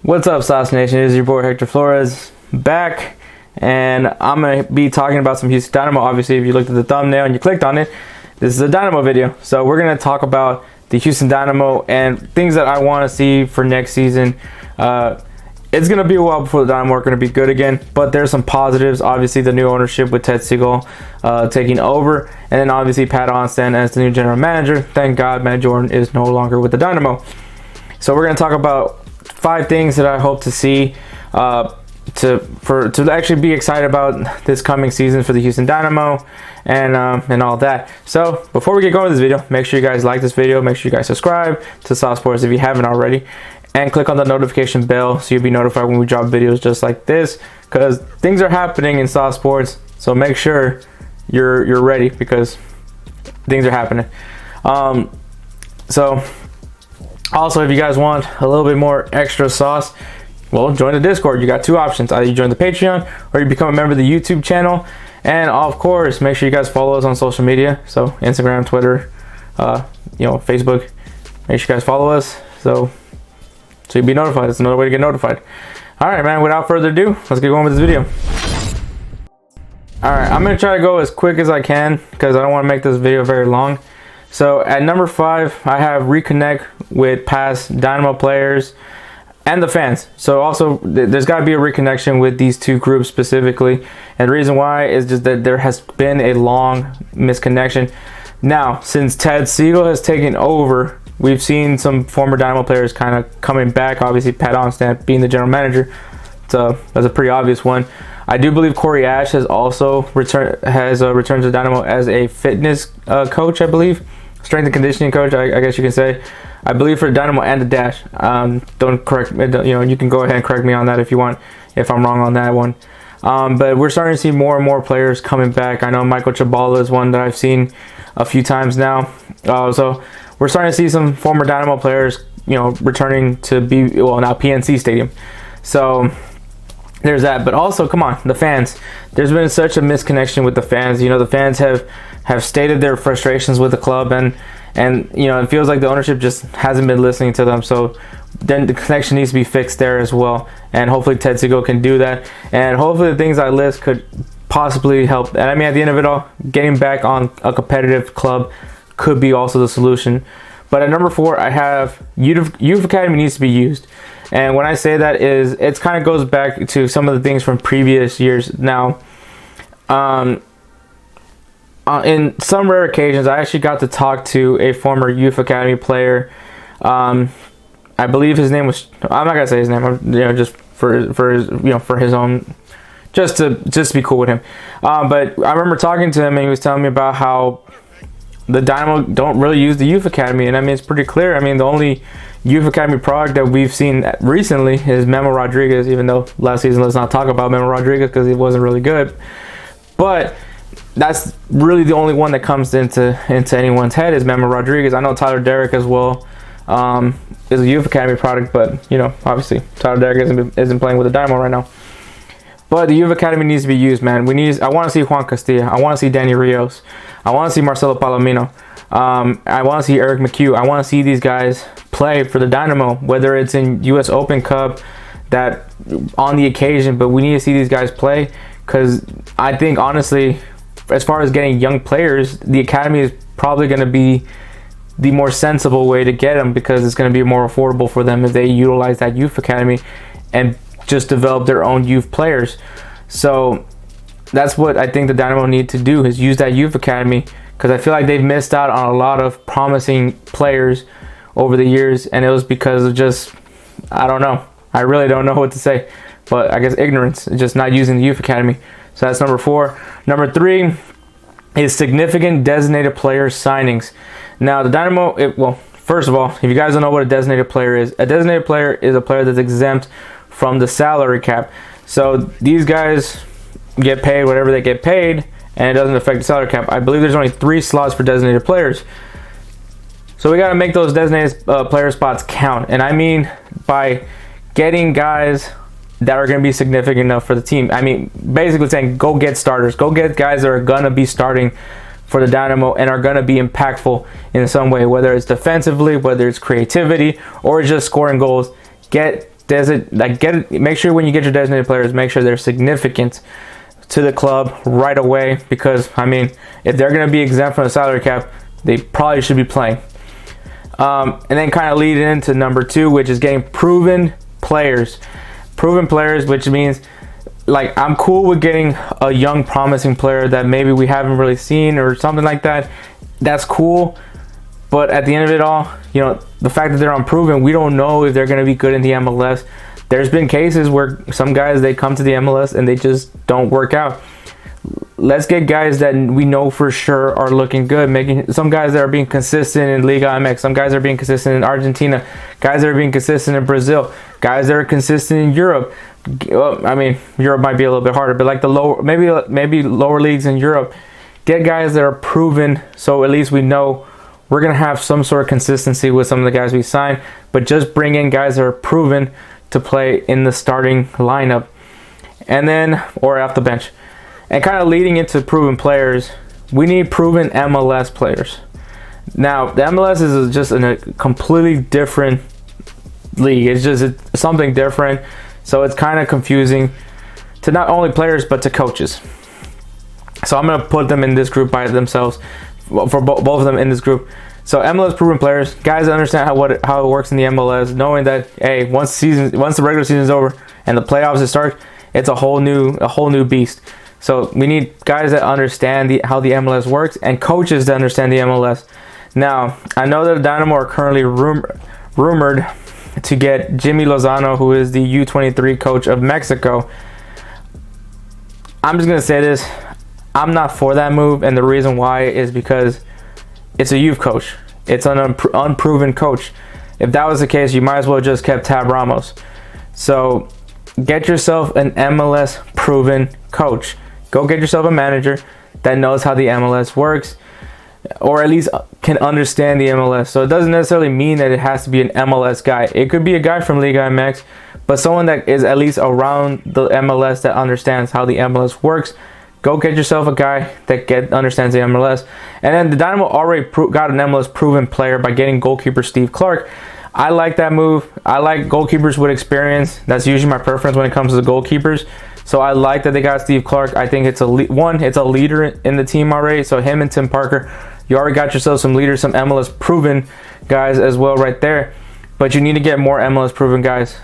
What's up, Sauce Nation? It is your boy Hector Flores back, and I'm going to be talking about some Houston Dynamo. Obviously, if you looked at the thumbnail and you clicked on it, this is a Dynamo video. So we're going to talk about the Houston Dynamo and things that I want to see for next season. It's going to be a while before the Dynamo are going to be good again, but there's some positives. Obviously, the new ownership with Ted Siegel taking over, and then obviously Pat Onstan as the new general manager. Thank God Matt Jordan is no longer with the Dynamo. So we're going to talk about 5 things that I hope to see to actually be excited about this coming season for the Houston Dynamo and all that. So before we get going with this video, make sure you guys like this video, make sure you guys subscribe to Sauce Sports if you haven't already, and click on the notification bell so you'll be notified when we drop videos just like this, because things are happening in Sauce Sports. So make sure you're ready, because things are happening. So also, if you guys want a little bit more extra sauce, well, join the Discord. You got 2 options: either you join the Patreon or you become a member of the YouTube channel. And of course, make sure you guys follow us on social media, so Instagram, Twitter, Facebook. Make sure you guys follow us so you'll be notified. It's another way to get notified. All right, man, without further ado, let's get going with this video. All right, I'm gonna try to go as quick as I can because I don't want to make this video very long. So at number 5, I have reconnect with past Dynamo players and the fans. So also there's got to be a reconnection with these 2 groups specifically, and the reason why is just that there has been a long misconnection. Now, since Ted Siegel has taken over, we've seen some former Dynamo players kind of coming back. Obviously, Pat Onstan being the general manager, so that's a pretty obvious one. I do believe Corey Ash has also returned to Dynamo as a fitness coach, I believe. Strength and conditioning coach, I guess you can say. I believe for Dynamo and the Dash. Don't correct me. You can go ahead and correct me on that if you want, if I'm wrong on that one. But we're starting to see more and more players coming back. I know Michael Chabala is one that I've seen a few times now. So we're starting to see some former Dynamo players, returning to now PNC Stadium. So there's that. But also, come on, the fans. There's been such a misconnection with the fans. The fans have stated their frustrations with the club, and it feels like the ownership just hasn't been listening to them. So then the connection needs to be fixed there as well, and hopefully Ted Siegel can do that, and hopefully the things I list could possibly help. And I mean, at the end of it all, getting back on a competitive club could be also the solution. But at number 4, I have Youth Academy needs to be used. And when I say that, is it kind of goes back to some of the things from previous years. Now, in some rare occasions, I actually got to talk to a former Youth Academy player. I believe his name was, I'm not gonna say his name, just for his own, just to be cool with him. But I remember talking to him, and he was telling me about how the Dynamo don't really use the Youth Academy. And I mean, it's pretty clear. I mean, the only Youth Academy product that we've seen recently is Memo Rodriguez, even though last season, let's not talk about Memo Rodriguez because he wasn't really good. But that's really the only one that comes into anyone's head is Memo Rodriguez. I know Tyler Derrick as well is a Youth Academy product, but obviously Tyler Derrick isn't playing with the Dynamo right now. But the Youth Academy needs to be used, man. I want to see Juan Castilla. I want to see Danny Rios. I want to see Marcelo Palomino. I want to see Eric McHugh. I want to see these guys play for the Dynamo, whether it's in U.S. Open Cup, that on the occasion. But we need to see these guys play, because I think, honestly, as far as getting young players, the academy is probably going to be the more sensible way to get them, because it's going to be more affordable for them if they utilize that youth academy and just develop their own youth players. So that's what I think the Dynamo need to do, is use that youth academy, because I feel like they've missed out on a lot of promising players over the years, and it was because of just, I don't know. I really don't know what to say, but I guess ignorance, just not using the youth academy. So that's number 4. Number 3 is significant designated player signings. Now, the Dynamo, first of all, if you guys don't know what a designated player is a player that's exempt from the salary cap. So these guys get paid whatever they get paid, and it doesn't affect the salary cap. I believe there's only 3 slots for designated players. So we got to make those designated player spots count. And I mean by getting guys that are going to be significant enough for the team. I mean, basically saying, go get starters. Go get guys that are going to be starting for the Dynamo and are going to be impactful in some way, whether it's defensively, whether it's creativity, or just scoring goals. Get make sure when you get your designated players, make sure they're significant to the club right away, because I mean, if they're going to be exempt from the salary cap, they probably should be playing. And then kind of lead into number 2, which is getting proven players, which means like I'm cool with getting a young promising player that maybe we haven't really seen or something like that. That's cool, but at the end of it all, you know, the fact that they're unproven, we don't know if they're going to be good in the MLS. There's been cases where some guys, they come to the MLS and they just don't work out. Let's get guys that we know for sure are looking good, making some guys that are being consistent in Liga MX, some guys that are being consistent in Argentina, guys that are being consistent in Brazil, guys that are consistent in Europe. Well, I mean, Europe might be a little bit harder, but like the lower, maybe lower leagues in Europe, get guys that are proven, so at least we know we're gonna have some sort of consistency with some of the guys we sign. But just bring in guys that are proven to play in the starting lineup, and then or off the bench. And kind of leading into proven players, we need proven MLS players. Now, the MLS is just in a completely different league. It's something different, so it's kind of confusing to not only players but to coaches. So I'm gonna put them in this group by themselves, for both of them in this group. So MLS proven players, guys that understand how it works in the MLS, knowing that hey, once the regular season is over and the playoffs start, it's a whole new beast. So we need guys that understand how the MLS works, and coaches that understand the MLS. Now, I know that Dynamo are currently rumored to get Jimmy Lozano, who is the U23 coach of Mexico. I'm just gonna say this: I'm not for that move, and the reason why is because it's a youth coach. It's an unproven coach. If that was the case, you might as well just kept Tab Ramos. So get yourself an MLS proven coach. Go get yourself a manager that knows how the MLS works, or at least can understand the MLS. So it doesn't necessarily mean that it has to be an MLS guy. It could be a guy from Liga MX, but someone that is at least around the MLS, that understands how the MLS works. Go get yourself a guy that understands the MLS. And then the Dynamo already got an MLS proven player by getting goalkeeper Steve Clark. I like that move. I like goalkeepers with experience. That's usually my preference when it comes to the goalkeepers. So I like that they got Steve Clark. I think it's a leader in the team already. So him and Tim Parker, you already got yourself some leaders, some MLS proven guys as well right there. But you need to get more MLS proven guys.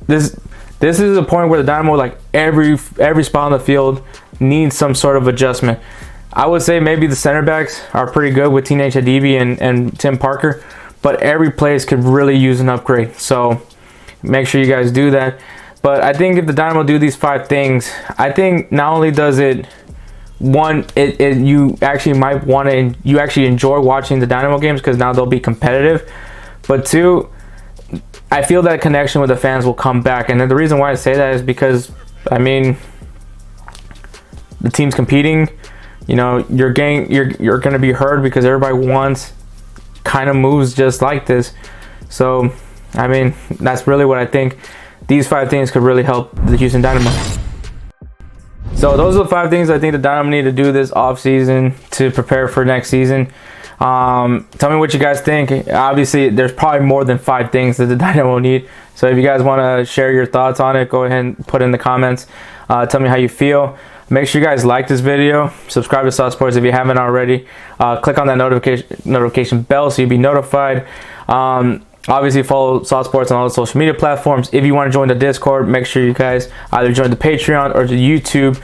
This is a point where the Dynamo, like every spot on the field, needs some sort of adjustment. I would say maybe the center backs are pretty good with Teenage Adibi and Tim Parker, but every place could really use an upgrade. So make sure you guys do that. But I think if the Dynamo do these 5 things, I think not only does it, one, you actually might want to, you actually enjoy watching the Dynamo games because now they'll be competitive. But 2, I feel that connection with the fans will come back. And then the reason why I say that is because, I mean, the team's competing. You know, you're going to be heard because everybody wants kind of moves just like this. So, I mean, that's really what I think. These 5 things could really help the Houston Dynamo. So those are the 5 things I think the Dynamo need to do this off season to prepare for next season. Tell me what you guys think. Obviously, there's probably more than 5 things that the Dynamo need. So if you guys want to share your thoughts on it, go ahead and put in the comments. Tell me how you feel. Make sure you guys like this video. Subscribe to Saw Sports if you haven't already. Click on that notification bell so you'll be notified. Obviously, follow Saw Sports on all the social media platforms. If you want to join the Discord, make sure you guys either join the Patreon or the YouTube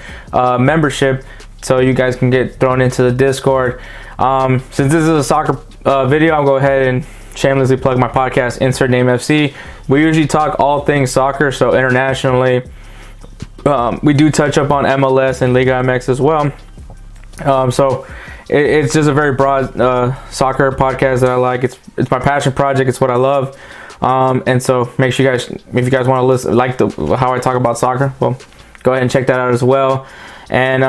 membership so you guys can get thrown into the Discord. Since this is a soccer video, I'll go ahead and shamelessly plug my podcast, Insert Name FC. We usually talk all things soccer, so internationally. We do touch up on MLS and Liga MX as well. So it's just a very broad soccer podcast that I like. It's my passion project. It's what I love. And so make sure you guys, if you guys want to listen, like how I talk about soccer, well, go ahead and check that out as well. And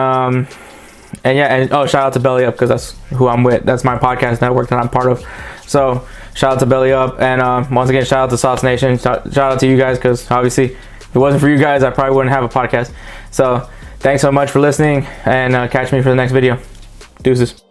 yeah, and shout out to Belly Up because that's who I'm with. That's my podcast network that I'm part of. So shout out to Belly Up, and once again, shout out to Sauce Nation. Shout out to you guys because obviously if it wasn't for you guys, I probably wouldn't have a podcast. So thanks so much for listening, and catch me for the next video. Deuces.